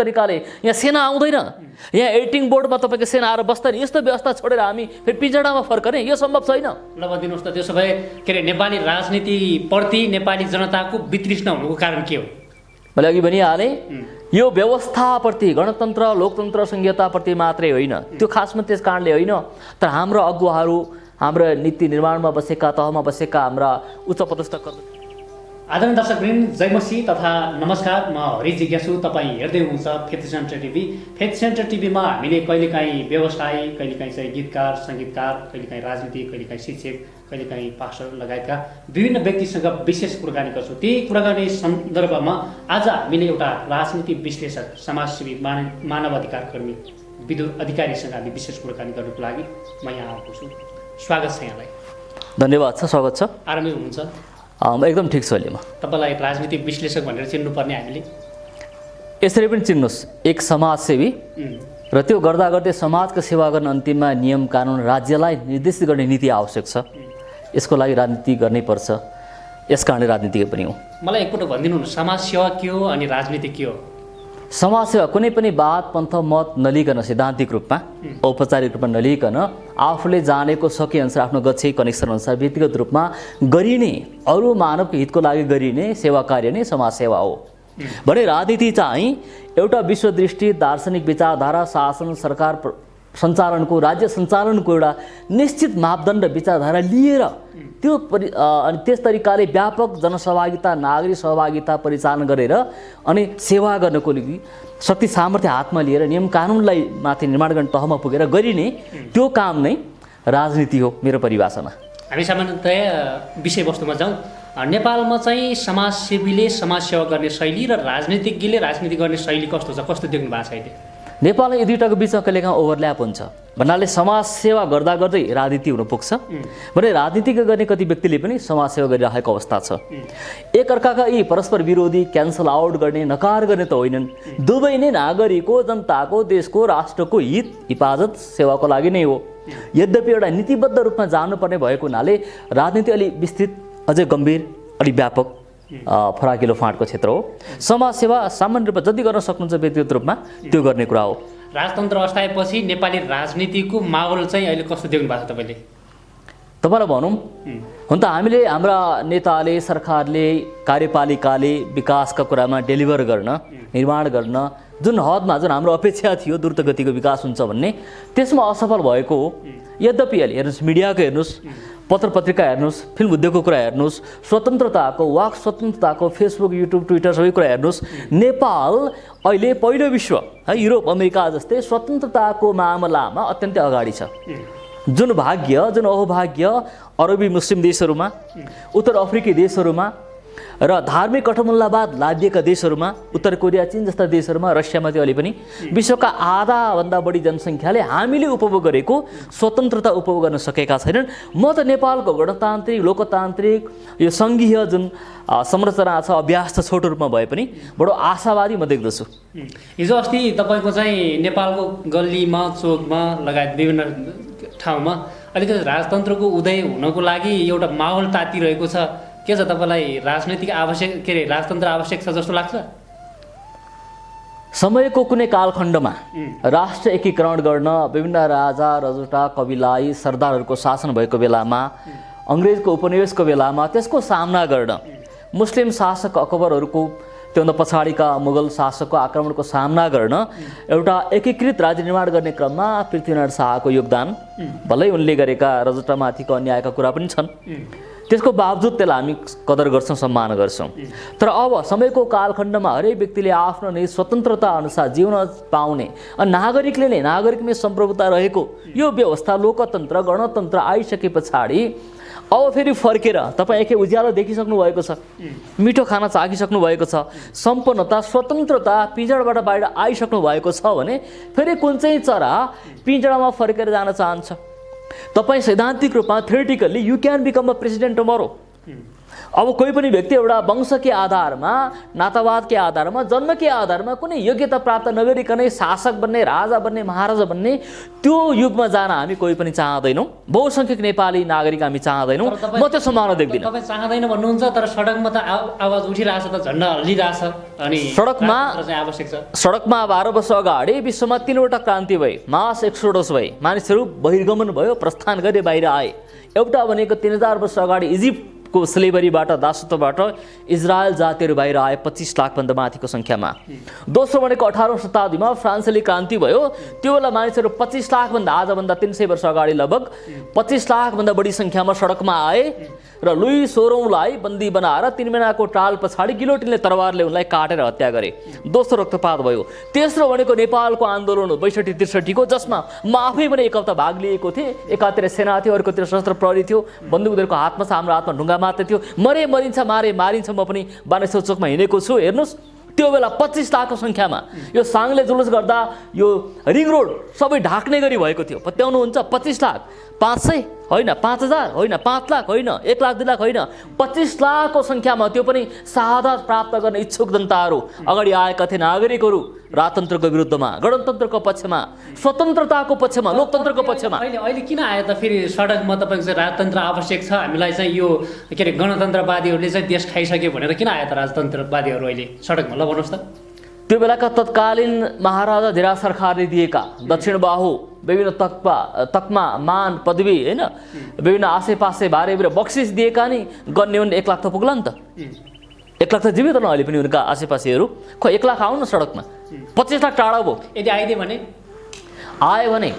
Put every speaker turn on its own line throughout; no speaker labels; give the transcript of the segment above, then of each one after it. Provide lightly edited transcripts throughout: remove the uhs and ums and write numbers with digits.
तरिकाले यहाँ सेना आउँदैन, यहाँ एडिटिङ बोर्डमा तपाईँको सेना आएर बस्दैन, यस्तो व्यवस्था छोडेर हामी फेरि पिँजडामा फर्कने यो सम्भव छैन।
ल भनिदिनुहोस् त, त्यसो भए के अरे नेपाली राजनीतिप्रति नेपाली जनताको वितृष्णा हुनुको कारण के हो?
मैले अघि भनिहालेँ, यो व्यवस्थाप्रति, गणतन्त्र लोकतन्त्र संहिताप्रति मात्रै होइन, त्यो खासमा त्यस कारणले होइन, तर हाम्रो अगुवाहरू, हाम्रो नीति निर्माणमा बसेका, तहमा बसेका हाम्रा उच्चपदस्थ
आदरणीय दर्शकवृन्द, जय मसी तथा नमस्कार। म हरि जिज्ञासु, तपाईँ हेर्दै हुनुहुन्छ faith centre TV. Faith centre टिभीमा हामीले कहिलेकाहीँ व्यवसायी, कहिलेकाहीँ चाहिँ गीतकार, सङ्गीतकार, कहिलेकाहीँ राजनीतिक, कहिलेकाहीँ शिक्षक, कहिलेकाहीँ पास्टर लगायतका विभिन्न व्यक्तिसँग विशेष कुराकानी गर्छौँ। त्यही कुराकानी सन्दर्भमा आज हामीले एउटा राजनीति विश्लेषक, समाजसेवी, मानव अधिकार कर्मी, विद्युत अधिकारीसँग हामी विशेष कुराकानी गर्नुको लागि म यहाँ आएको छु। स्वागत छ यहाँलाई।
धन्यवाद छ, स्वागत छ।
आरामै हुनुहुन्छ?
एकदम ठिक छु अहिले म।
तपाईँलाई राजनीतिक विश्लेषक भनेर चिन्नुपर्ने हामीले
यसरी पनि चिन्नुहोस्, एक समाजसेवी र त्यो गर्दा गर्दै समाजको सेवा गर्न अन्तिममा नियम कानुन राज्यलाई निर्देशित गर्ने नीति आवश्यक छ। यसको लागि राजनीति गर्नै पर्छ, यस कारणले राजनीतिज्ञ पनि हो।
मलाई एकपल्ट भनिदिनु न, समाजसेवा के हो अनि राजनीति के हो?
समाजसेवा कुनै पनि वाद पन्थ मत नलिकन, सैद्धान्तिक रूपमा औपचारिक रूपमा नलिकन आफूले जानेको सकेअनुसार आफ्नो गच्छे कनेक्सन अनुसार व्यक्तिगत रूपमा गरिने, अरू मानवको हितको लागि गरिने सेवा कार्य नै समाजसेवा हो भने राजनीति चाहिँ एउटा विश्वदृष्टि, दार्शनिक विचारधारा, शासन, सरकार सञ्चालनको, राज्य सञ्चालनको एउटा निश्चित मापदण्ड विचारधारा लिएर त्यो अनि त्यस तरिकाले व्यापक जनसहभागिता, नागरिक सहभागिता परिचालन गरेर अनि सेवा गर्नको लागि शक्ति सामर्थ्य हातमा लिएर नियम कानुनलाई माथि निर्माण गर्ने तहमा पुगेर गरिने त्यो काम नै राजनीति हो मेरो परिभाषामा।
हामी सामान्यतया विषयवस्तुमा जाउँ। नेपालमा चाहिँ समाजसेवीले समाजसेवा गर्ने शैली र राजनीतिज्ञले राजनीति गर्ने शैली कस्तो छ, कस्तो देख्नु भएको छ अहिले?
नेपालमा यी दुईटाको बिचमा कहिलेकाहीँ ओभरल्याप हुन्छ भन्नाले समाजसेवा गर्दा गर्दै राजनीति हुन पुग्छ भने राजनीति गर्ने कति व्यक्तिले पनि समाजसेवा गरिरहेको अवस्था छ। एकअर्काका यी परस्पर विरोधी, क्यान्सल आउट गर्ने, नकार गर्ने त होइनन्, दुवै नै नागरिकको, जनताको, देशको, राष्ट्रको हित हिफाजत सेवाको लागि नै हो। यद्यपि एउटा नीतिबद्ध रूपमा जानुपर्ने भएको हुनाले राजनीति अलि विस्तृत, अझै गम्भीर, अलि व्यापक फराकिलो फाँटको क्षेत्र हो। समाजसेवा सामान्य रूपमा जति गर्न सक्नुहुन्छ व्यक्तिगत रूपमा त्यो गर्ने कुरा हो।
राजतन्त्र अस्ताएपछि नेपाली राजनीतिको माहौल चाहिँ अहिले कस्तो देख्नु भएको छ तपाईँले?
तपाईँलाई भनौँ, हुन त हामीले, हाम्रा नेताले, सरकारले, कार्यपालिकाले विकासका कुरामा डेलिभर गर्न, निर्माण गर्न जुन हदमा, जुन हाम्रो अपेक्षा थियो द्रुत गतिको विकास हुन्छ भन्ने, त्यसमा असफल भएको हो। यद्यपि अहिले हेर्नुहोस्, मिडियाको हेर्नुहोस्, पत्र पत्रिका हेर्नुहोस्, फिल्म उद्योगको कुरा हेर्नुहोस्, स्वतन्त्रताको, वाक स्वतन्त्रताको, फेसबुक, युट्युब, ट्विटर सबै कुरा हेर्नुहोस्, नेपाल अहिले पहिलो विश्व, युरोप, अमेरिका जस्तै स्वतन्त्रताको मामलामा अत्यन्तै अगाडि छ। जुन भाग्य, जुन अहोभाग्य अरबी मुस्लिम देशहरूमा, उत्तर अफ्रिकी देशहरूमा र धार्मिक कठमुल्लावाद लादिएका देशहरूमा, उत्तर कोरिया, चीन जस्ता देशहरूमा, रसियामा चाहिँ अहिले पनि विश्वका आधाभन्दा बढी जनसङ्ख्याले हामीले उपभोग गरेको स्वतन्त्रता उपभोग गर्न सकेका छैनन्। म त नेपालको गणतान्त्रिक, लोकतान्त्रिक यो सङ्घीय जुन संरचना छ, अभ्यास छ, छोटो रूपमा भए पनि बडो आशावादी म देख्दछु।
हिजो अस्ति तपाईँको चाहिँ नेपालको गल्लीमा, चोकमा लगायत विभिन्न ठाउँमा अलिकति राजतन्त्रको उदय हुनको लागि एउटा माहौल तातिरहेको छ। के छ, तपाईँलाई राजनैतिक आवश्यक, के अरे राजतन्त्र आवश्यक छ जस्तो लाग्छ?
समयको कुनै कालखण्डमा राष्ट्र एकीकरण गर्न विभिन्न राजा, रजौटा, कविलाई, सरदारहरूको शासन भएको बेलामा, अङ्ग्रेजको उपनिवेशको बेलामा त्यसको सामना गर्न, मुस्लिम शासक अकबरहरूको, त्योभन्दा पछाडिका मुगल शासकको आक्रमणको सामना गर्न एउटा एकीकृत राज्य निर्माण गर्ने क्रममा पृथ्वीनारायण शाहको योगदान, भलै उनले गरेका रजौटामाथिको अन्यायका कुरा पनि छन्, त्यसको बावजुद त्यसलाई हामी कदर गर्छौँ, सम्मान गर्छौँ। तर अब समयको कालखण्डमा हरेक व्यक्तिले आफ्नो नै स्वतन्त्रता अनुसार जिउन पाउने, अनि नागरिकले नै, नागरिकमै सम्प्रभुता रहेको यो व्यवस्था, लोकतन्त्र, गणतन्त्र आइसके पछाडि अब फेरि फर्केर तपाईँ एकै उज्यालो देखिसक्नु भएको छ, मिठो खाना चाखिसक्नु भएको छ, सम्पन्नता, स्वतन्त्रता पिँजडाबाट बाहिर आइसक्नु भएको छ भने फेरि कुन चाहिँ चरा पिँजडामा फर्केर जान चाहन्छ? तपाईँ सैद्धान्तिक रूपमा, theoretically you can become a president tomorrow, अब कोही पनि व्यक्ति एउटा वंशकै आधारमा, नातावादकै आधारमा, जन्मकै आधारमा कुनै योग्यता प्राप्त नगरिकनै शासक बन्ने, राजा बन्ने, महाराजा बन्ने त्यो युगमा जान हामी कोही पनि चाहँदैनौँ। बहुसङ्ख्यक नेपाली नागरिक हामी चाहँदैनौँ। म त्यो सम्भावना देख्दिनँ।
तपाईँ चाहँदैन भन्नुहुन्छ, तर सडकमा त आवाज उठिरहेछ, त झन्डा हल्लिरहेछ, अनि
सडकमा
चाहिँ आवश्यक छ।
सडकमा 12 वर्ष अगाडि विश्वमा 3वटा क्रान्ति भए, मास एक्सोडस भए, मानिसहरू बहिर्गमन भयो, प्रस्थान गरे, बाहिर आए। एउटा भनेको 3000 वर्ष अगाडि इजिप्टको स्लेभरीबाट, दासत्वबाट इजरायल जातिहरू बाहिर आए 25 लाखभन्दा माथिको सङ्ख्यामा। दोस्रो भनेको 18औं शताब्दीमा फ्रान्सेली क्रान्ति भयो। त्यो बेला मानिसहरू 25 लाखभन्दा, आजभन्दा 300 वर्ष अगाडि लगभग 25 लाखभन्दा बढी सङ्ख्यामा सडकमा आए र लुई 16औँलाई बन्दी बनाएर 3 महिनाको टाल पछाडि गिलोटिनले तरवारले उनलाई काटेर हत्या गरे। दोस्रो रक्तपात भयो। तेस्रो भनेको नेपालको आन्दोलन हो 62-63 को, जसमा म आफै पनि एक हप्ता भाग लिएको थिएँ। एकातिर सेना थियो, अर्कोतिर सशस्त्र प्रहरी थियो, बन्दुकहरूको हातमा छ, हाम्रो हातमा ढुङ्गा मात्रै थियो। मरे मरिन्छ, मारे मारिन्छ। म पनि बानेश्वर चोकमा हिँडेको छु। हेर्नुहोस्, त्यो बेला 25 लाखको सङ्ख्यामा यो साङले जुलुस गर्दा यो रिङ रोड सबै ढाक्ने गरी भएको थियो। पत्याउनुहुन्छ, 25 लाख, 500 होइन, 5000 होइन, 5 लाख होइन, 1 लाख 2 लाख होइन, 25 लाखको सङ्ख्यामा, त्यो पनि शहादत प्राप्त गर्ने इच्छुक जनताहरू अगाडि आएका थिए। नागरिकहरू राजतन्त्रको विरुद्धमा, गणतन्त्रको पक्षमा, स्वतन्त्रताको पक्षमा, लोकतन्त्रको पक्षमा।
अहिले किन आयो त फेरि सडकमा? तपाईँको चाहिँ राजतन्त्र आवश्यक छ, हामीलाई चाहिँ यो के अरे गणतन्त्रवादीहरूले चाहिँ देश खाइसक्यो भनेर किन आयो त राजतन्त्रवादीहरू अहिले सडकमा? ल भन्नुहोस् त।
त्यो बेलाका तत्कालीन महाराजा धीराज सरकारले दिएका दक्षिण बाहु, विभिन्न तकमा, मान, पदवी होइन, विभिन्न आसेपासे भारे बक्सिस दिएका नि गन्ने भने 1 लाख त पुग्ला नि त। 1 लाख त जीवित न अहिले पनि उनका आसेपासेहरू। खै 1 लाख आउनु सडकमा, 25 लाख टाढा भयो।
यदि आइदियो भने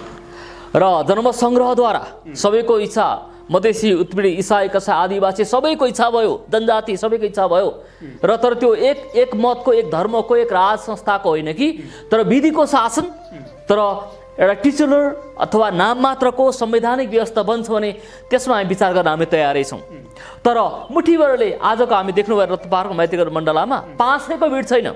र जनमत सङ्ग्रहद्वारा सबैको इच्छा, मधेसी, उत्पीडी, इसाई, कसा, आदिवासी सबैको इच्छा भयो, जनजाति सबैको इच्छा भयो। र तर त्यो एक मतको, एक धर्मको, एक राज संस्थाको होइन कि, तर विधिको शासन, तर एउटा टिचुलर अथवा नाम मात्रको संवैधानिक व्यवस्था बन्छ भने त्यसमा हामी विचार गर्न हामी तयारै छौँ। तर मुठीभरले आजको हामी देख्नुभयो रत्नपारको माइतीगढ मण्डलामा 500को भिड छैन।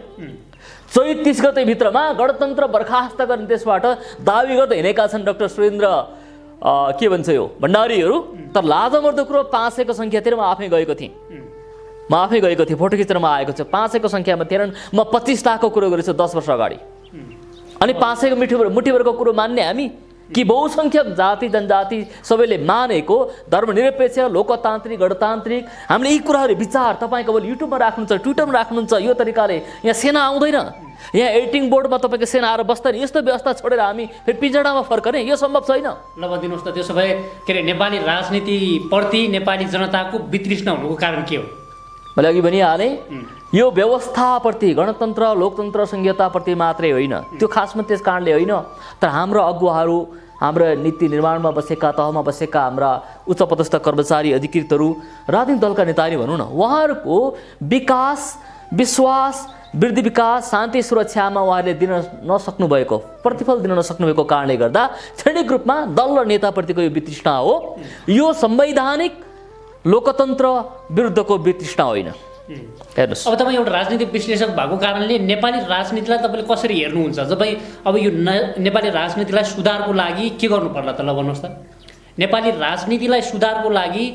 चैत 30 गते भित्रमा गणतन्त्र बर्खास्त गर्ने त्यसबाट दावी गर्दै हिँडेका छन् डाक्टर सुरेन्द्र के भन्छ यो भण्डारीहरू। तर लाजमर्दो कुरो 500को सङ्ख्यातिर म आफै गएको थिएँ। फोटो खिचेर म आएको छु। 500को सङ्ख्यामा थिएनन्। म 25 लाखको कुरो गरेछु 10 वर्ष अगाडि। अनि 500को मुठीभरको कुरो मान्ने हामी कि बहुसङ्ख्यक जाति जनजाति सबैले मानेको धर्मनिरपेक्ष, लोकतान्त्रिक, गणतान्त्रिक, हामीले यी कुराहरू विचार तपाईँको अब युट्युबमा राख्नुहुन्छ, ट्विटरमा राख्नुहुन्छ। यो तरिकाले यहाँ सेना आउँदैन, यहाँ एडिटिङ बोर्डमा तपाईँको सेना आएर बस्दैन। यस्तो व्यवस्था छोडेर हामी फेरि पिँजडामा फर्कने यो सम्भव छैन।
ल भनिदिनुहोस् त, त्यसो भए के अरे नेपाली राजनीतिप्रति नेपाली जनताको वितृष्णा हुनुको कारण के हो?
मैले अघि भनिहालेँ, यो व्यवस्थाप्रति, गणतन्त्र, लोकतन्त्र, संहिताप्रति मात्रै होइन, त्यो खासमा त्यस कारणले होइन, तर हाम्रो अगुवाहरू, हाम्रा नीति निर्माणमा बसेका, तहमा बसेका हाम्रा उच्चपदस्थ कर्मचारी, अधिकृतहरू, राजनीतिक दलका नेताहरू भनौँ न, उहाँहरूको विकास, विश्वास, वृद्धि, विकास, शान्ति, सुरक्षामा उहाँहरूले दिन नसक्नु भएको, प्रतिफल दिन नसक्नु भएको कारणले गर्दा क्षणिक रूपमा दल र नेताप्रतिको यो वितृष्णा हो। यो संवैधानिक लोकतन्त्र विरुद्धको वितृष्णा होइन। हेर्नुहोस्,
अब तपाईँ एउटा राजनीतिक विश्लेषक भएको कारणले नेपाली राजनीतिलाई तपाईँले कसरी हेर्नुहुन्छ? अब यो नेपाली राजनीतिलाई सुधारको लागि के गर्नु पर्ला त? ल भन्नुहोस् त। नेपाली राजनीतिलाई सुधारको लागि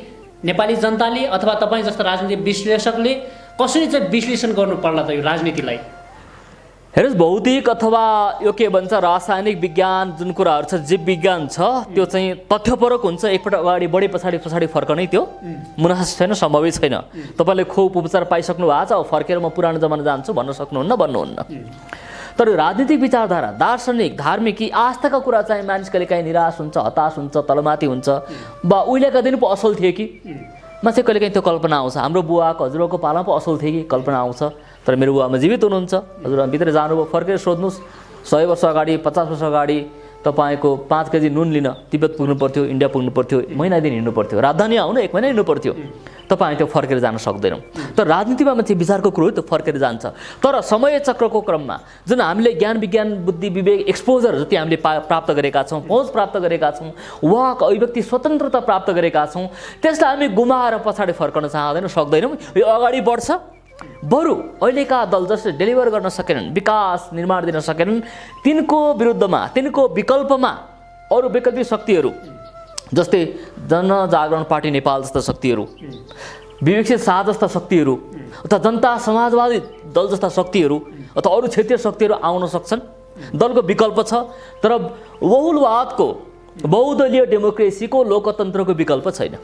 नेपाली जनताले अथवा तपाईँ जस्तो राजनीतिक विश्लेषकले कसरी चाहिँ विश्लेषण गर्नु पर्ला त यो राजनीतिलाई?
हेर्नुहोस्, भौतिक अथवा यो के भन्छ रासायनिक विज्ञान जुन कुराहरू छ, जीव विज्ञान छ, त्यो चाहिँ तथ्यपरक हुन्छ। एकपल्ट अगाडि बढे पछाडि फर्कनै त्यो मुनासिब छैन, सम्भवै छैन। तपाईँले खोप उपचार पाइसक्नु भएको छ, अब फर्केर म पुरानो जमाना जान्छु भन्न भन्नुहुन्न। तर राजनीतिक विचारधारा, दार्शनिक, धार्मिक, आस्थाका कुरा चाहिँ मानिस कहिलेकाहीँ निराश हुन्छ, हताश हुन्छ, तलमाथि हुन्छ। बा उहिलेका दिन पो असल थिए कि मान्छे कहिलेकाहीँ त्यो कल्पना आउँछ। हाम्रो बुवाको, हजुरबाको पालामा पो असल थिए कि कल्पना आउँछ। तर मेरो बुवामा जीवित हुनुहुन्छ, हजुरबा भित्र जानुभयो, फर्केर सोध्नुहोस् 100 वर्ष अगाडि, 50 वर्ष अगाडि तपाईँको 5 केजी नुन लिन तिब्बत पुग्नु पर्थ्यो, इन्डिया पुग्नु पर्थ्यो, महिना दिन हिँड्नु पर्थ्यो, राजधानी आउनु 1 महिना हिँड्नु पर्थ्यो। तपाईँ त्यो फर्केर जान सक्दैनौँ। तर राजनीतिमा मान्छे विचारको कुरो हो, त्यो फर्केर जान्छ। तर समय चक्रको क्रममा जुन हामीले ज्ञान विज्ञान बुद्धि विवेक एक्सपोजर जति हामीले प्राप्त गरेका छौँ, पहुँच प्राप्त गरेका छौँ, वाक अभिव्यक्ति स्वतन्त्रता प्राप्त गरेका छौँ, त्यसलाई हामी गुमाएर पछाडि फर्कन चाहँदैनौँ, सक्दैनौँ। यो अगाडि बढ्छ। बरु अहिलेका दल जसले डेलिभर गर्न सकेनन्, विकास निर्माण दिन सकेनन्, तिनको विरुद्धमा, तिनको विकल्पमा अरू वैकल्पिक शक्तिहरू जस्तै जनजागरण पार्टी नेपाल जस्ता शक्तिहरू विवेकशील शाह जस्ता शक्तिहरू अथवा जनता समाजवादी दल जस्ता शक्तिहरू अथवा अरू क्षेत्रीय शक्तिहरू आउन सक्छन्। दलको विकल्प छ, तर बहुलवादको बहुदलीय डेमोक्रेसीको लोकतन्त्रको विकल्प छैन।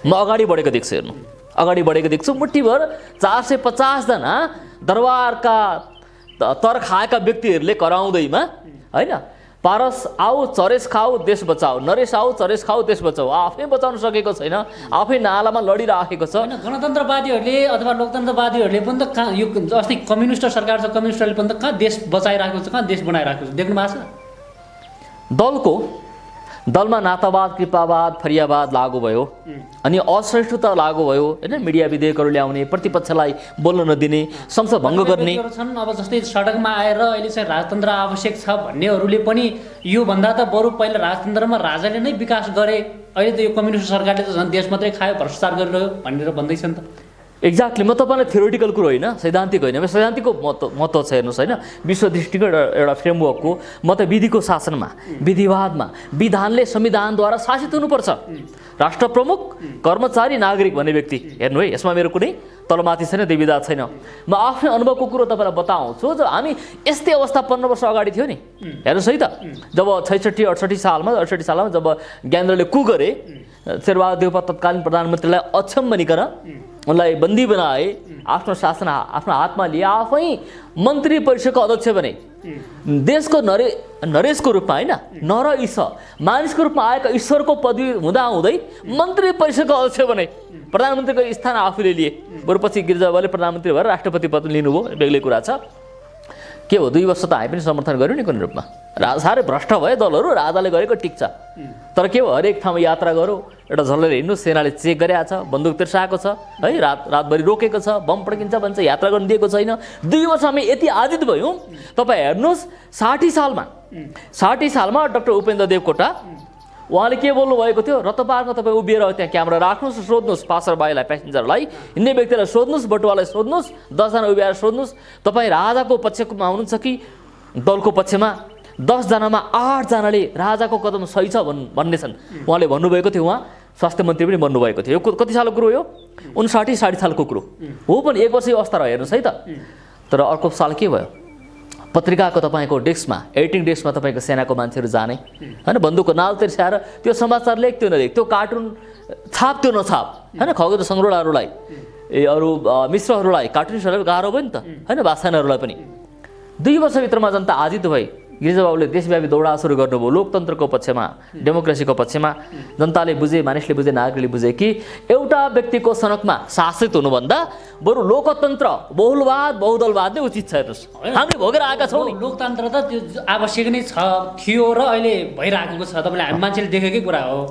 म अगाडि बढेको देख्छु, हेर्नु अगाडि बढेको देख्छु। मुठ्ठीभर 450 जना दरबारका तर खाएका व्यक्तिहरूले कराउँदैमा होइन, पारस आऊ चरेस खाऊ देश बचाऊ, नरेश आऊ चरेस खाऊ देश बचाऊ, आफै बचाउन सकेको छैन, आफै नालामा लडिराखेको छ।
होइन, गणतन्त्रवादीहरूले अथवा लोकतन्त्रवादीहरूले पनि त कहाँ, यो अस्ति कम्युनिस्ट सरकार छ, कम्युनिस्टहरूले पनि त कहाँ देश बचाइरहेको छ, कहाँ देश बनाइरहेको छ, देख्नु भएको छ? दलमा नातावाद, कृपावाद, फरियावाद लागू भयो, अनि असहिष्णुता लागू भयो होइन। मिडिया विधेयकहरू ल्याउने, प्रतिपक्षलाई बोल्न नदिने, संसद भङ्ग गर्ने छन्। अब जस्तै सडकमा आएर अहिले चाहिँ राजतन्त्र आवश्यक छ भन्नेहरूले पनि योभन्दा त बरु पहिला राजतन्त्रमा राजाले नै विकास गरे, अहिले त यो कम्युनिस्ट सरकारले त झन् देश मात्रै खायो, भ्रष्टाचार गरिरह्यो भनेर भन्दैछन् त।
एक्ज्याक्टली, म तपाईँलाई थ्योरिटिकल कुरो होइन, सैद्धान्तिक होइन, सैद्धान्तिकको महत्त्व छ। हेर्नुहोस् होइन, विश्व दृष्टिको एउटा फ्रेमवर्कको म त विधिको शासनमा, विधिवादमा विधानले संविधानद्वारा शासित हुनुपर्छ। राष्ट्र प्रमुख, कर्मचारी, नागरिक भन्ने व्यक्ति, हेर्नु है, यसमा मेरो कुनै तलमाथि छैन, दुविधा छैन। म आफ्नै अनुभवको कुरो तपाईँलाई बताउँछु। जब हामी यस्तै अवस्था 15 वर्ष अगाडि थियो नि, हेर्नुहोस् है त, जब 66-68 सालमा जब ज्ञानेन्द्रले कु गरे, शेरबहादुर देउपा तत्कालीन प्रधानमन्त्रीलाई अक्षम बनिकन उनलाई बन्दी बनाए, आफ्नो शासन आफ्नो हातमा लिए, आफै मन्त्री परिषदको अध्यक्ष बने। देशको नरेशको रूपमा होइन, नर ईश मानिसको रूपमा आएका ईश्वरको पदवी हुँदाहुँदै मन्त्री परिषदको अध्यक्ष बने, प्रधानमन्त्रीको स्थान आफूले लिए। बरु पछि गिरिजाबाले प्रधानमन्त्री भएर राष्ट्रपति पद लिनुभयो, बेग्लै कुरा छ। के हो, 2 वर्ष त हामी पनि समर्थन गऱ्यौँ नि कुनै रूपमा। साह्रै भ्रष्ट भए दलहरू, राजाले गरेको ठिक छ, तर के हो, हरेक ठाउँमा यात्रा गरौँ, एउटा झल्लेर हिँड्नु, सेनाले चेक गरेको छ, बन्दुक तिर्साएको छ है, रातभरि रोकेको छ, बम पड्किन्छ भन्छ, यात्रा गर्न दिएको छैन। 2 वर्ष हामी यति आजित भयौँ। तपाईँ हेर्नुहोस्, 60 सालमा डाक्टर उपेन्द्र देवकोटा उहाँले के बोल्नुभएको थियो, रत्नपार्कमा तपाईँ उभिएर त्यहाँ क्यामेरा राख्नुहोस्, सोध्नुहोस् पासरबाईलाई, प्यासेन्जरलाई, हिँड्ने व्यक्तिलाई सोध्नुहोस्, बटुवालाई सोध्नुहोस्, 10 जना उभिएर सोध्नुहोस्, तपाईँ राजाको पक्षमा हुनुहुन्छ कि दलको पक्षमा? 10 जनामा 8 जनाले राजाको कदम सही छ भन्ने छन्। उहाँले भन्नुभएको थियो, उहाँ स्वास्थ्य मन्त्री पनि बन्नुभएको थियो। यो कति सालको कुरो हो? 59-60 सालको कुरो हो, पनि 1 वर्ष अवस्था रह्यो, हेर्नुहोस् है त। तर अर्को साल के भयो, पत्रिकाको तपाईँको डेस्कमा, एडिटिङ डेस्कमा तपाईँको सेनाको मान्छेहरू जाने होइन, बन्दुकको नाल तिर्स्याएर त्यो समाचार लेख्थ्यो नलेख्थ्यो, त्यो कार्टुन छाप्थ्यो नछाप होइन, खगेन्द्र सङ्ग्रौलाहरूलाई, अरू मिश्रहरूलाई, कार्टुनिस्टहरूलाई गाह्रो भयो नि त होइन, वासनाहरूलाई पनि। 2 वर्षभित्रमा जनता आजित भए। गिरिजाबाबुले देशव्यापी दौडा सुरु गर्नुभयो लोकतन्त्रको पक्षमा, डेमोक्रेसीको पक्षमा। जनताले बुझे, मानिसले बुझे, नागरिकले बुझे कि एउटा व्यक्तिको सनकमा शासित हुनुभन्दा बरु लोकतन्त्र, बहुलवाद, बहुदलवाद नै उचित छ। हेर्नुहोस्, हामीले भोगेर आएका छौँ नि।
लोकतन्त्र त त्यो आवश्यक नै थियो र अहिले भइरहेको छ, तपाईँले हामी मान्छेले देखेकै कुरा हो।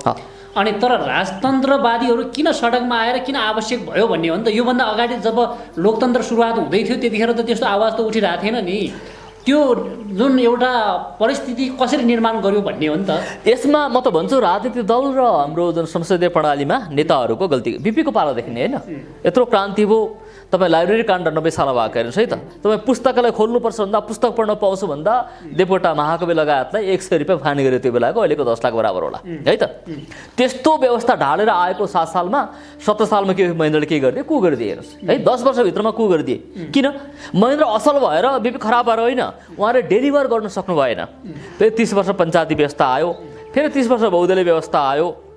अनि तर राजतन्त्रवादीहरू किन सडकमा आएर किन आवश्यक भयो भन्ने हो नि त। योभन्दा अगाडि जब लोकतन्त्र सुरुवात हुँदै थियो त्यतिखेर त त्यस्तो आवाज त उठिरहेको थिएन नि। त्यो जुन एउटा परिस्थिति कसरी निर्माण गर्यो भन्ने हो नि त।
यसमा म त भन्छु राजनीतिक दल र हाम्रो जुन संसदीय प्रणालीमा नेताहरूको गल्ती, बिपीको पालादेखि नै होइन, यत्रो क्रान्ति भयो। तपाईँ लाइब्रेरी काण्ड 90 साल भएको हेर्नुहोस् है त। तपाईँ पुस्तकालय खोल्नुपर्छ भन्दा, पुस्तक पढ्न पाउँछु भन्दा देवकोटा, महाकवि लगायतलाई 100 रुपियाँ फाइन गर्यो त्यो बेलाको, अहिलेको 10 लाख बराबर होला है त। त्यस्तो व्यवस्था ढालेर आएको 7 सालमा 17 सालमा के महेन्द्रले के गरिदिए, कु गरिदिए हेर्नुहोस् है। 10 वर्षभित्रमा कु गरिदिए। किन? महेन्द्र असल भएर, बिपी खराब भएर होइन, उहाँले डेलिभर गर्न सक्नु भएन। फेरि 30 वर्ष पञ्चायती व्यवस्था आयो, फेरि 30 वर्ष बहुदलीय व्यवस्था आयो,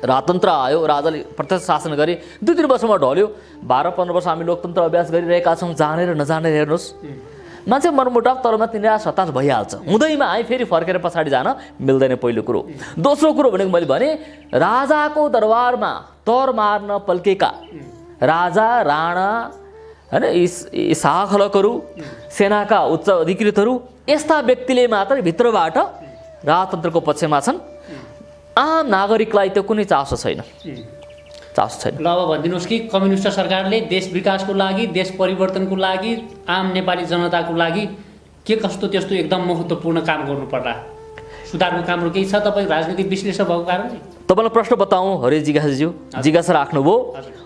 राजतन्त्र आयो, राजाले प्रत्यक्ष शासन गरे, 2-3 वर्षमा ढल्यो। 12-15 वर्ष हामी लोकतन्त्र अभ्यास गरिरहेका छौँ, जानेर नजानेर। हेर्नुहोस्, मान्छे मनमुटाव तलमाथि निराश हताश भइहाल्छ, हुँदैमा आइ फेरि फर्केर पछाडि जान मिल्दैन, पहिलो कुरो। दोस्रो कुरो भनेको मैले भने, राजाको दरबारमा तर मार्न पल्केका राजा, राणा होइन, यी शाहखलकहरू, सेनाका उच्च अधिकृतहरू, यस्ता व्यक्तिले मात्र भित्रबाट राजतन्त्रको पक्षमा छन्। आम नागरिकलाई त्यो कुनै चासो छैन, चासो छैन।
ल अब भनिदिनुहोस् कि कम्युनिस्ट सरकारले देश विकासको लागि, देश परिवर्तनको लागि, आम नेपाली जनताको लागि के कस्तो त्यस्तो एकदम महत्त्वपूर्ण काम गर्नु पर्ला, सुधारको कामहरू केही छ? तपाईँ राजनीतिक विश्लेषक भएको कारणले
तपाईँलाई प्रश्न बताउँ, हरे जिज्ञासाज्यू, जिज्ञासा राख्नुभयो।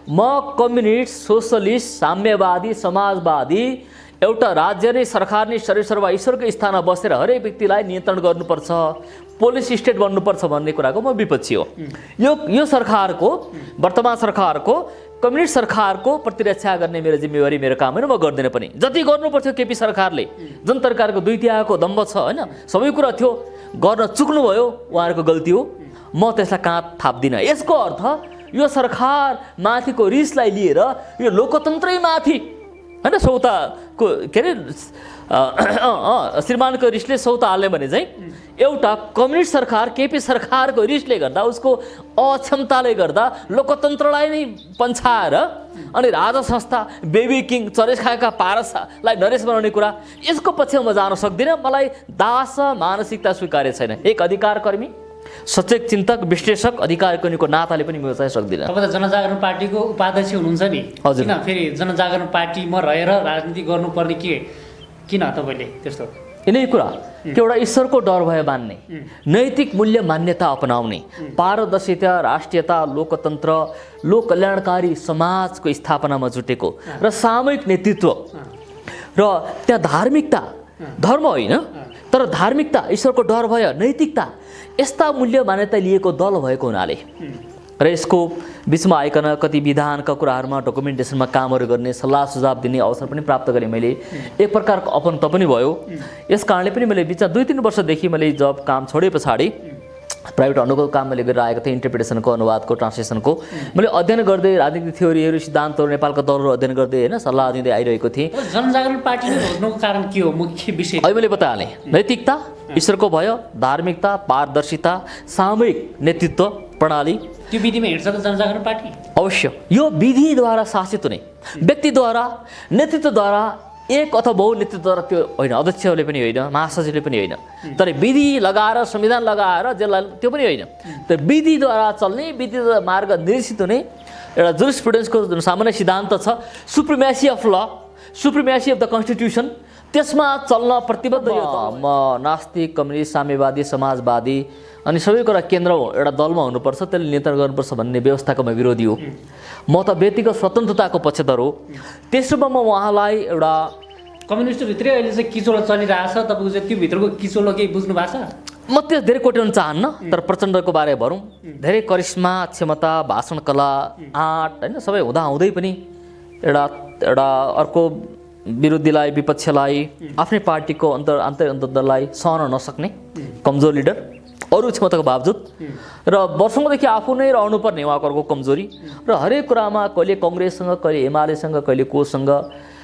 म कम्युनिस्ट, सोसलिस्ट, साम्यवादी, समाजवादी, एउटा राज्य नै, सरकार नै सर्वसर्वा ईश्वरको स्थानमा बसेर हरेक व्यक्तिलाई नियन्त्रण गर्नुपर्छ, पोलिस स्टेट बन्नुपर्छ भन्ने कुराको म विपक्षी हो। यो सरकारको, वर्तमान सरकारको कम्युनिस्ट सरकारको प्रतिरक्षा गर्ने मेरो जिम्मेवारी मेरो काम होइन, म गर्दिनँ पनि। जति गर्नुपर्थ्यो केपी सरकारले, जुन प्रकारको दुई तिहाको दम्ब छ होइन, सबै कुरा थियो, गर्न चुक्नुभयो, उहाँहरूको गल्ती हो, म त्यसलाई काँध थाप्दिनँ। यसको अर्थ यो सरकार माथिको रिसलाई लिएर यो लोकतन्त्रै माथि होइन सौताको के अरे श्रीमानको रिसले सौता हाल्ने भने चाहिँ एउटा कम्युनिस्ट सरकार केपी सरकारको रिसले गर्दा, उसको अक्षमताले गर्दा लोकतन्त्रलाई नै पन्छाएर अनि राजा संस्था बेबी किङ चरेस खाएका पारसलाई नरेश बनाउने कुरा, यसको पछिमा म जान सक्दिनँ। मलाई दास मानसिकता स्वीकार्य छैन। एक अधिकार कर्मी, सचेत चिन्तक, विश्लेषक, अधिकार कर्मीको नाताले पनि म चाहिँ सक्दिनँ।
तपाईँ त जनजागरण पार्टीको उपाध्यक्ष हुनुहुन्छ नि,
हजुर।
किन फेरि जनजागरण पार्टीमा रहेर राजनीति गर्नुपर्ने किन तपाईँले त्यस्तो?
यिनै कुरा कि एउटा ईश्वरको डर भए मान्ने, नैतिक मूल्य मान्यता अपनाउने, पारदर्शिता, राष्ट्रियता, लोकतन्त्र, लोक कल्याणकारी समाजको स्थापनामा जुटेको र सामूहिक नेतृत्व र त्यहाँ धार्मिकता, धर्म होइन तर धार्मिकता, ईश्वरको डर भयो, नैतिकता, यस्ता मूल्य मान्यता लिएको दल भएको हुनाले र यसको बिचमा आइकन कति विधानका कुराहरूमा डकुमेन्टेसनमा कामहरू गर्ने, सल्लाह सुझाव दिने अवसर पनि प्राप्त गरेँ मैले। एक प्रकारको अपनत्व पनि भयो। यस कारणले पनि मैले बिचमा 2-3 वर्षदेखि मैले जब काम छोडे पछाडि प्राइभेट अनुकूल काम मैले गरेर आएको थिएँ, इन्टरप्रिटेसनको, अनुवादको, ट्रान्सलेसनको। मैले अध्ययन गर्दै राजनीतिक थ्योरीहरू, सिद्धान्तहरू, नेपालका दलहरू अध्ययन गर्दै होइन सल्लाह दिँदै आइरहेको थिएँ।
जनजागरण पार्टीले खोज्नुको कारण के हो, मुख्य विषय?
अहिले मैले बताइहालेँ, नैतिकता, ईश्वरको भय, धार्मिकता, पारदर्शिता, सामूहिक नेतृत्व प्रणाली।
त्यो विधिमा हिँड्छ त जनजागरण पार्टी?
अवश्य। यो विधिद्वारा शासित हुने, व्यक्तिद्वारा, नेतृत्वद्वारा, एक अथवा बहु नेतृत्वद्वारा त्यो होइन, अध्यक्षले पनि होइन, महासचिवले पनि होइन, तर विधि लगाएर, संविधान लगाएर जेललाई त्यो पनि होइन। त्यो विधिद्वारा चल्ने, विधिद्वारा मार्ग निर्देशित हुने एउटा जुरिस्प्रुडेन्सको जुन सामान्य सिद्धान्त छ, सुप्रिमेसी अफ ल, सुप्रिमेसी अफ द कन्स्टिट्युसन, त्यसमा चल्न प्रतिबद्ध। म नास्तिक, कम्युनिस्ट, साम्यवादी, समाजवादी अनि सबै कुरा केन्द्र एउटा दलमा हुनुपर्छ, त्यसले नियन्त्रण गर्नुपर्छ भन्ने व्यवस्थाको म विरोधी हो। म त व्यक्तिगत स्वतन्त्रताको पक्षधर हो। त्यसोमा म उहाँलाई एउटा
कम्युनिस्टभित्रै अहिले चाहिँ किचोलो चलिरहेछ, तपाईँको चाहिँ त्यो भित्रको किचोलो केही बुझ्नु भएको छ?
म त्यो धेरै कोट्याउन चाहन्न, तर प्रचण्डको बारे भरौँ, धेरै करिश्मा, क्षमता, भाषण कला, आँट होइन सबै हुँदाहुँदै पनि एउटा अर्को विरोधीलाई, विपक्षलाई, आफ्नै पार्टीको अन्तर्दललाई सहन नसक्ने कमजोर लिडर, अरू क्षमताको बावजुद र वर्षौँदेखि आफू नै रहनुपर्ने उहाँको अर्को कमजोरी र हरेक कुरामा कहिले कङ्ग्रेससँग, कहिले एमालेसँग, कहिले कोसँग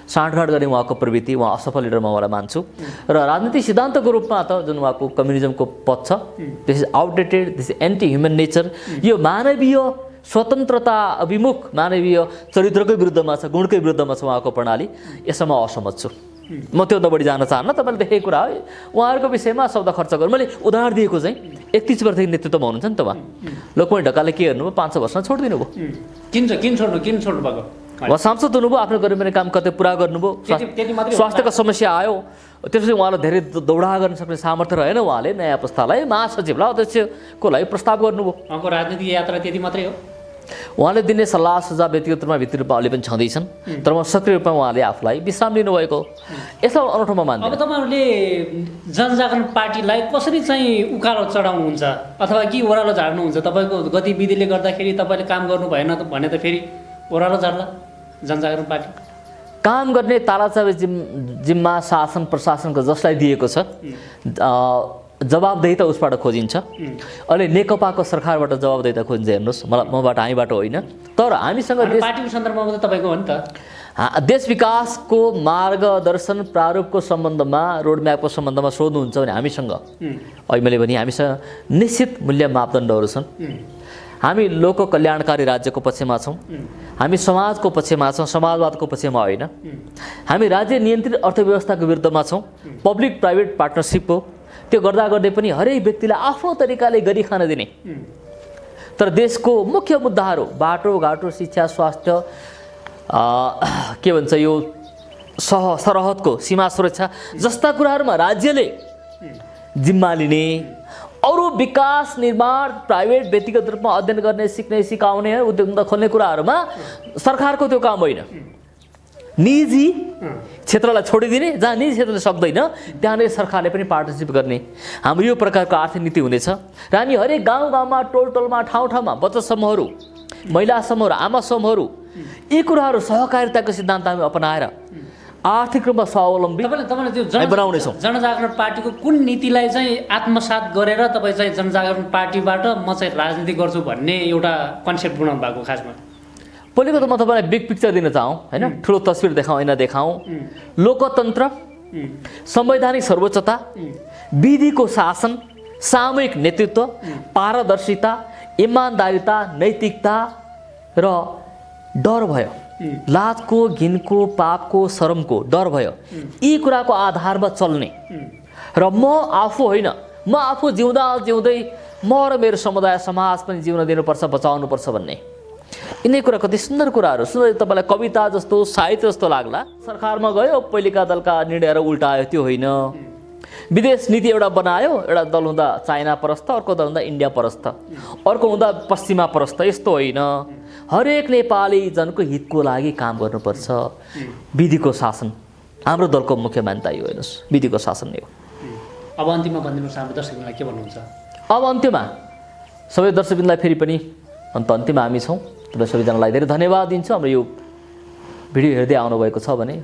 साँठगाँठ गर्ने उहाँको प्रवृत्ति, उहाँ असफल लिडरमा उहाँलाई मान्छु। र राजनीतिक सिद्धान्तको रूपमा त जुन उहाँको कम्युनिजमको पथ छ, this is outdated, this is anti human nature, यो मानवीय स्वतन्त्रता अभिमुख, मानवीय चरित्रकै विरुद्धमा छ, गुणकै विरुद्धमा छ उहाँको प्रणाली। यसमा असहमत छु। म त्यो त बढी जान चाहन्न। तपाईँले देखेको कुरा हो, उहाँहरूको विषयमा शब्द खर्च गर्नु। मैले उदाहरण दिएको चाहिँ 31 वर्षदेखि नेतृत्वमा हुनुहुन्छ नि त उहाँ। लोकमणि ढकालले के गर्नुभयो, 5-6 वर्षमा छोडिदिनु भयो।
किन छोड्नु भएको?
उहाँ सांसद हुनुभयो, आफ्नो गरिने काम कतै पुरा गर्नुभयो, स्वास्थ्यको समस्या आयो, त्यसपछि उहाँलाई धेरै दौडा गर्न सक्ने सामर्थ्य रहेन। उहाँले नयाँ पुस्तालाई, महासचिवलाई, अध्यक्षको लागि प्रस्ताव गर्नुभयो।
उहाँको राजनीतिक यात्रा त्यति मात्रै हो?
उहाँले दिने सल्लाह सुझाव व्यक्तिगत रूपमा भित्री रूपमा अहिले पनि छँदैछन्, तर म सक्रिय रूपमा उहाँले आफूलाई विश्राम लिनुभएको यसलाई अनौठोमा मान्छु।
अब तपाईँहरूले जनजागरण पार्टीलाई कसरी चाहिँ उकालो चढाउनुहुन्छ अथवा कि ओह्रालो झार्नुहुन्छ? तपाईँको गतिविधिले गर्दाखेरि तपाईँले काम गर्नु भएन भने त फेरि ओह्रालो झार्ला जनजागरण पार्टी?
काम गर्ने तालाचाबी जिम्मा शासन प्रशासनको जसलाई दिएको छ, जवाबदेही त उसबाट खोजिन्छ। अहिले नेकपाको सरकारबाट जवाबदेही त खोजिन्छ। हेर्नुहोस्, मबाट हामीबाट होइन, तर हामीसँग
पार्टीको सन्दर्भमा त तपाईँको हो नि त।
देश विकासको मार्गदर्शन प्रारूपको सम्बन्धमा, रोडम्यापको सम्बन्धमा सोध्नुहुन्छ भने हामीसँग अहिले मैले भने हामीसँग निश्चित मूल्य मापदण्डहरू छन्। हामी लोक कल्याणकारी राज्यको पक्षमा छौँ, हामी समाजको पक्षमा छौँ, समाजवादको पक्षमा होइन। हामी राज्य नियन्त्रित अर्थव्यवस्थाको विरुद्धमा छौँ, पब्लिक प्राइभेट पार्टनरसिप हो। त्यो गर्दा गर्दै पनि हरेक व्यक्तिलाई आफ्नो तरिकाले गरी खान दिने, तर देशको मुख्य मुद्दाहरू बाटोघाटो, शिक्षा, स्वास्थ्य, के भन्छ यो सरहदको सीमा सुरक्षा जस्ता कुराहरूमा राज्यले जिम्मा लिने, अरू विकास निर्माण प्राइभेट व्यक्तिगत रूपमा अध्ययन गर्ने, सिक्ने, सिकाउने, उद्योग खोल्ने कुराहरूमा सरकारको त्यो काम होइन। निजी क्षेत्रलाई छोडिदिने, जहाँ निजी क्षेत्रले सक्दैन त्यहाँनिर सरकारले पनि पार्टनरसिप गर्ने। हाम्रो यो प्रकारको आर्थिक नीति हुनेछ र हामी हरेक गाउँ गाउँमा, टोल टोलमा, ठाउँ ठाउँमा बचत समूहहरू, महिला समूहहरू, आमा समूहहरू, यी कुराहरू सहकारिताको सिद्धान्त हामी अपनाएर आर्थिक रूपमा स्वावलम्बी
तपाईँले त्यो
हामी बनाउनेछौँ।
जनजागरण पार्टीको कुन नीतिलाई चाहिँ आत्मसात गरेर तपाईँ चाहिँ जनजागरण पार्टीबाट म चाहिँ राजनीति गर्छु भन्ने एउटा कन्सेप्ट बनाउनु भएको खासमा?
पहिलेको त म तपाईँलाई बिग पिक्चर दिन चाहौँ होइन, ठुलो तस्बिर देखाउँ, ऐना देखाउँ। लोकतन्त्र, संवैधानिक सर्वोच्चता, विधिको शासन, सामूहिक नेतृत्व, पारदर्शिता, इमान्दारिता, नैतिकता र डर भयो, लाजको, घिनको, पापको, शरमको डर भयो। यी कुराको आधारमा चल्ने र म आफू होइन, म आफू जिउँदा जिउँदै म र मेरो समुदाय समाज पनि जिउन दिनुपर्छ, बचाउनुपर्छ भन्ने यिनै कुरा कति सुन्दर कुराहरू। सुन्दर तपाईँलाई कविता जस्तो, साहित्य जस्तो लाग्ला। सरकारमा गयो, पहिलेका दलका निर्णयहरू उल्टायो, त्यो होइन। विदेश नीति एउटा बनायो, एउटा दल हुँदा चाइना परस्त, अर्को दल हुँदा इन्डिया परस्त, अर्को हुँदा पश्चिमा परस्त, यस्तो होइन। हरेक नेपाली जनको हितको लागि काम गर्नुपर्छ। विधिको शासन हाम्रो दलको मुख्य मान्यता यो, हेर्नुहोस्, विधिको शासन नै हो।
अब अन्तिममा भनिदिनुहोस्, हाम्रो दर्शकहरूलाई के भन्नुहुन्छ?
अब अन्त्यमा सबै दर्शकबिन्दुलाई फेरि पनि अन्त्यमा हामी छौँ। तपाईँ सबैजनालाई धेरै धन्यवाद दिन्छु। हाम्रो यो भिडियो हेर्दै आउनुभएको छ भने,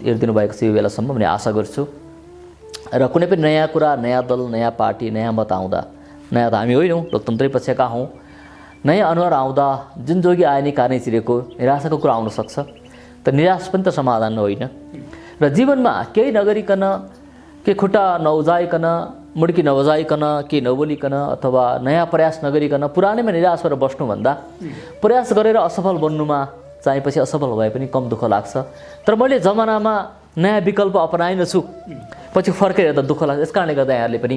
हेरिदिनु भएको छ यो बेलासम्म भन्ने आशा गर्छु। र कुनै पनि नयाँ कुरा, नयाँ दल, नयाँ पार्टी, नयाँ मत आउँदा, नयाँ त हामी होइनौँ, लोकतन्त्रै पक्षका हौँ, नयाँ अनुहार आउँदा जुन जोगी आए नि कानै चिरेको निराशाको कुरा आउन सक्छ। त निराश पनि त समाधान होइन। र जीवनमा केही नगरिकन, के खुट्टा नउजाइकन, मुड्की नबजाइकन, के नबोलिकन अथवा नयाँ प्रयास नगरिकन पुरानैमा निराश भएर बस्नुभन्दा प्रयास गरेर असफल बन्नुमा चाहिँ पछि असफल भए पनि कम दुःख लाग्छ। तर मैले जमानामा नयाँ विकल्प अपनाइनछु, पछि फर्केर हेर्दा दुःख लाग्छ। यस कारणले गर्दा यहाँहरूले पनि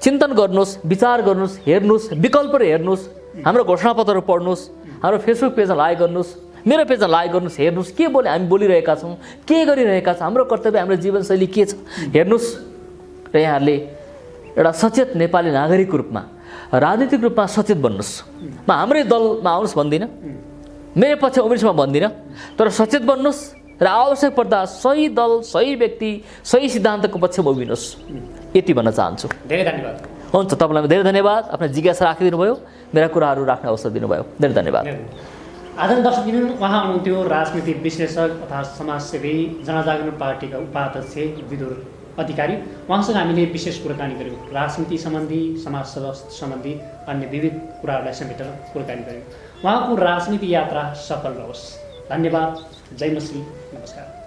चिन्तन गर्नुहोस्, विचार गर्नुहोस्, हेर्नुहोस्, विकल्पहरू हेर्नुहोस्, हाम्रो घोषणापत्रहरू पढ्नुहोस्, हाम्रो फेसबुक पेजमा लाइक गर्नुहोस्, मेरो पेजमा लाइक गर्नुहोस्, हेर्नुहोस् के हामी बोलिरहेका छौँ, के गरिरहेका छौँ, हाम्रो कर्तव्य, हाम्रो जीवनशैली के छ, हेर्नुहोस्। र यहाँहरूले एउटा सचेत नेपाली नागरिकको रूपमा, राजनीतिक रूपमा सचेत बन्नुहोस्। म हाम्रै दलमा आउनुहोस् भन्दिनँ, मेरो पक्ष उमेशमा भन्दिनँ, तर सचेत बन्नुहोस् र आवश्यक पर्दा सही दल, सही व्यक्ति, सही सिद्धान्तको पक्षमा उभिनुहोस्। यति भन्न चाहन्छु।
धेरै धन्यवाद।
हुन्छ, तपाईँलाई धेरै धन्यवाद। आफ्नो जिज्ञासा राखिदिनु भयो, मेरा कुराहरू राख्ने अवसर दिनुभयो। धेरै धन्यवाद।
आदरणीय दर्शकबिन्दु, उहाँ हुनुहुन्थ्यो राजनीतिक विश्लेषक तथा समाजसेवी, जनजागरण पार्टीका उपाध्यक्ष विदुर अधिकारी। उहाँसँग हामीले विशेष कुराकानी गऱ्यौँ, राजनीति सम्बन्धी, समाज सेवा सम्बन्धी अन्य विविध कुराहरूलाई समेटेर कुराकानी गऱ्यौँ। उहाँको राजनीति यात्रा सफल रहोस्। धन्यवाद। जय मसी, नमस्कार।